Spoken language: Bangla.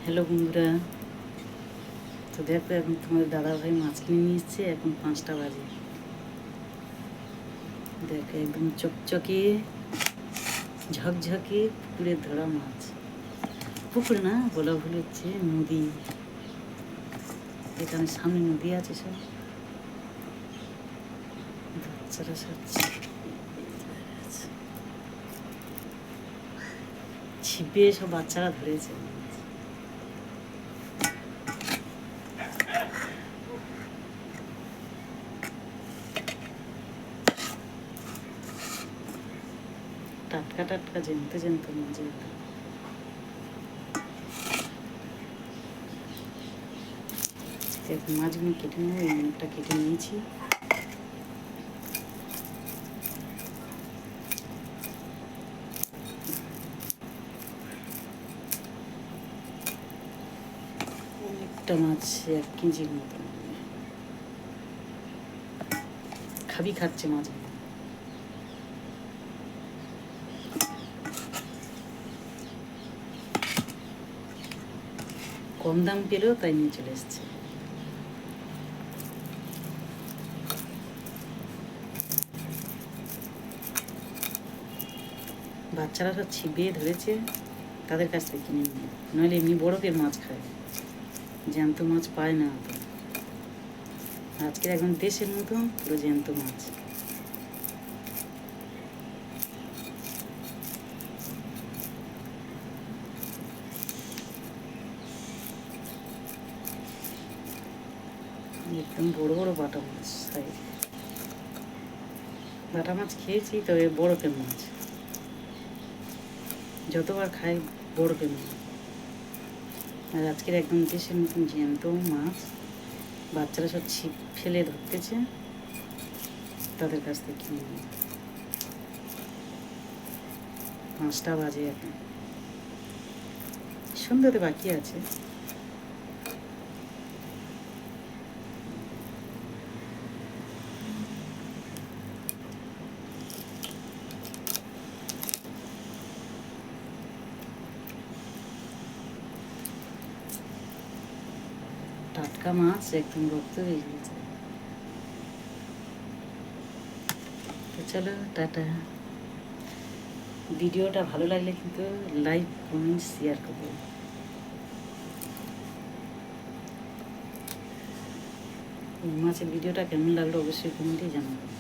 হ্যালো বন্ধুরা, তো দেখো এখন তোমাদের দাদাভাই মাছ কিনে নিয়ে এসছে। এখন 5টা বাজে। দেখো একদম চকচকে ঝকঝকে পুকুরে ধরা মাছ। পুকুরে না, বলা ভুল হচ্ছে, নদী। এখানে সামনে নদী আছে, সব বাচ্চারা সারছে। ছিপে সব বাচ্চারা ধরেছে। টাটকা টাটকা জ্যান্ত জ্যান্ত মাছ। এখন মাছগুলো কেটে নেবো। এই অনেকটা কেটে নিয়েছি। অনেকটা মাছ, 1 কেজির মতো। খাচ্ছে মাছগুলো। কম দাম পেলেও তাই নিয়ে চলে এসছে। বাচ্চারা সব ছিপে ধরেছে, তাদের কাছ থেকে কিনে নিয়ে। নইলে এমনি বরফের মাছ খায়, জ্যান্ত মাছ পায় না। আজকের একদম দেশের মতো পুরো জ্যান্ত মাছ। একদম বড় বড় বাটা মাছ। বাটা মাছ খেয়েছি, তবে বরফের মাছ যতবার খাই বরফের মাছ। আর আজকের একদম দেশের মতন জ্যান্ত মাছ। বাচ্চারা সব ছিপ ফেলে ধরতেছে, তাদের কাছ থেকে কিনে নিই। 5টা বাজে এখন, সন্ধ্যাতে বাকি আছে। টাটকা মাছ একদম রক্ত হয়ে গেছে। তো চলো টাটা। ভিডিওটা ভালো লাগলে কিন্তু লাইক, কমেন্ট, শেয়ার করবে। মাছের ভিডিওটা কেমন লাগলো অবশ্যই কমেন্টে জানাবেন।